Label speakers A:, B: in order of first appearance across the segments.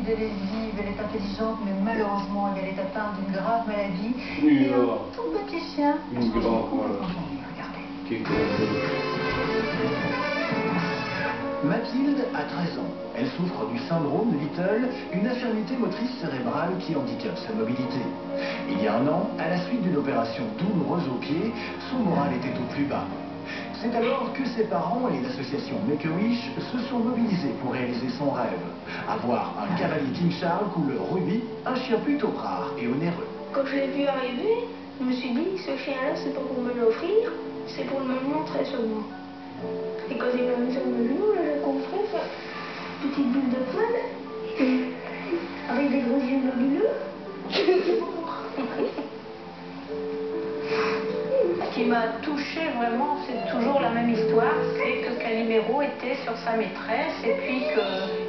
A: timide, elle est vive, elle est intelligente, mais malheureusement, elle est atteinte d'une grave maladie.
B: Oui,
A: et un tout petit chien.
B: Une grave, voilà.
A: Regardez.
C: Mathilde a 13 ans. Elle souffre du syndrome de Little, une infirmité motrice cérébrale qui handicape sa mobilité. Il y a un an, à la suite d'une opération douloureuse au pied, son moral était au plus bas. C'est alors que ses parents et l'association Make-A-Wish se sont mobilisés pour réaliser son rêve. Avoir un cavalier King Charles couleur rubis, un chien plutôt rare et onéreux.
D: Quand je l'ai vu arriver, je me suis dit, ce chien-là, c'est pas pour me l'offrir, c'est pour me montrer seulement. Et quand il m'a mis sur le genou, là, j'ai construit cette petite boule de poil, avec des gros yeux globuleux.
E: Ce qui m'a touchée vraiment, c'est toujours la même histoire, c'est que Calimero était sur sa maîtresse et puis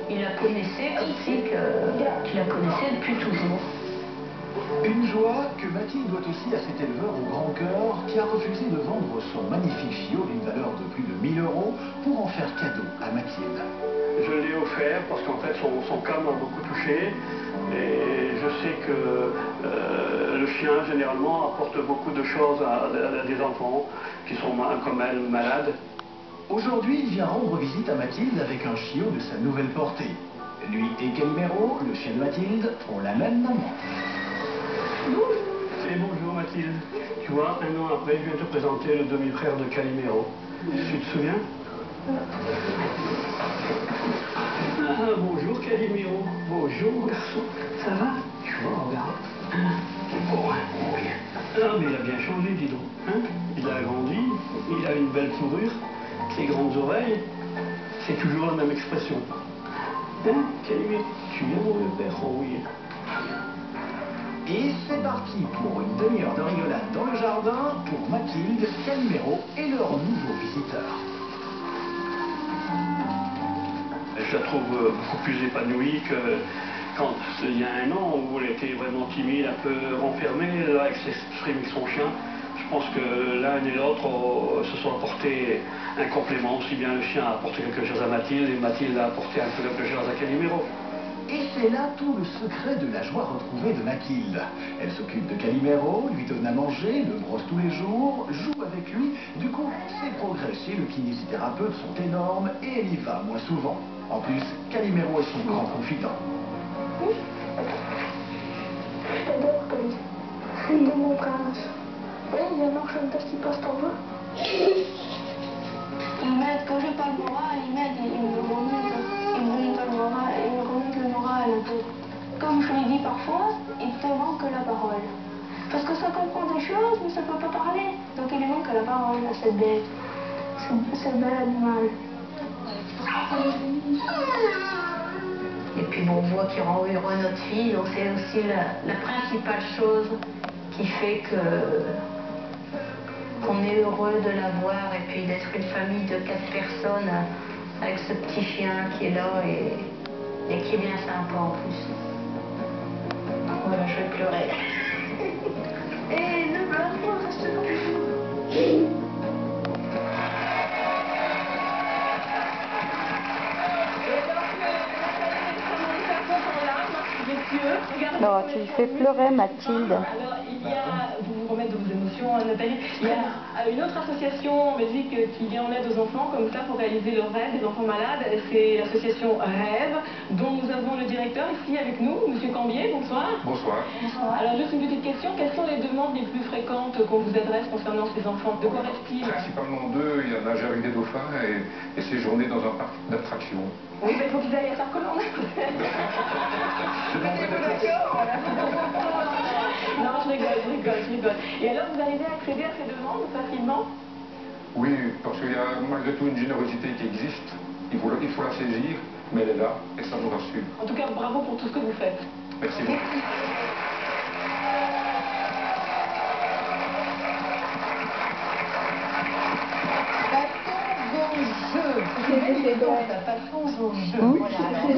E: qu'il la connaissait comme si qu'il la connaissait depuis toujours.
C: Une joie que Mathilde doit aussi à cet éleveur au grand cœur qui a refusé de vendre son magnifique chiot d'une valeur de plus de 1000 € pour en faire cadeau à Mathilde.
B: Je l'ai offert parce qu'en fait son cas m'a beaucoup touché et je sais que le chien généralement apporte beaucoup de choses à des enfants qui sont comme elle malades.
C: Aujourd'hui, il vient rendre visite à Mathilde avec un chiot de sa nouvelle portée. Lui et Calimero, le chien de Mathilde, ont la même maman.
B: Et bonjour Mathilde. Tu vois, un an après, je viens te présenter le demi-frère de Calimero. Tu te souviens? Ah, bonjour Calimero. Bonjour garçon. Ça va? Tu vois, regarde. Oh, oui. Ah, mais il a bien changé, dis donc. Hein? Il a grandi, il a une belle fourrure, ses grandes oreilles. C'est toujours la même expression. Hein, Calimero? Tu viens mon père? Oh oui.
C: Et c'est parti pour une demi-heure de rigolade dans le jardin pour Mathilde, Calimero et leur nouveau visiteur.
B: Je la trouve beaucoup plus épanouie que quand il y a un an où elle était vraiment timide, un peu renfermée. Là, elle s'exprime avec son chien. Je pense que l'un et l'autre se sont apportés un complément. Aussi bien le chien a apporté quelque chose à Mathilde et Mathilde a apporté un peu quelque chose à Calimero.
C: Et c'est là tout le secret de la joie retrouvée de Mathilde. Elle s'occupe de Calimero, lui donne à manger, le brosse tous les jours, joue avec lui. Du coup, ses progrès chez le kinésithérapeute sont énormes et elle y va moins souvent. En plus, Calimero est son grand confident.
D: Oui. Je t'adore comme ça. C'est mon prince. Oui, il y a Marchand qui passe ton voix. Il m'aide, quand j'ai pas le moral, il m'aide, il me remonte le moral, il me remonte le moral un peu. Comme je lui dis parfois, il te manque la parole. Parce que ça comprend des choses, mais ça peut pas parler. Donc il lui manque la parole à cette bête, ce bel animal.
E: Et puis bon, on voit qu'il rend heureux notre fille, donc c'est aussi la principale chose qui fait qu'on est heureux de la voir et puis d'être une famille de 4 personnes avec ce petit chien qui est là et qui est bien sympa en plus. Voilà, je vais pleurer.
D: Et ne pleure pas, reste comme ça.
F: Non, tu lui fais pleurer, Mathilde.
G: Alors, il y a, pour vous remettre de vos émotions, Nathalie, il y a une autre association en Belgique qui vient en aide aux enfants, comme ça, pour réaliser leurs rêves des enfants malades. C'est l'association Rêve, dont nous avons le directeur ici avec nous, Monsieur Cambier. Bonsoir.
H: Bonsoir.
G: Alors, juste une petite question. Quelles sont les demandes les plus fréquentes qu'on vous adresse concernant ces enfants? De quoi reste-t-il?
H: Principalement deux, il y en a nager avec des dauphins et séjourner dans un parc d'attractions.
G: Oui, mais il faut qu'ils aillent à Sarcolland. Non, je rigole. Et alors, vous arrivez à accéder à ces demandes facilement?
H: Oui, parce qu'il y a malgré tout une générosité qui existe. Il faut la saisir, mais elle est là et ça nous rassure.
G: En tout cas, bravo pour tout ce que vous faites.
H: Merci beaucoup.
A: Ça passe au jeu. Voilà, alors.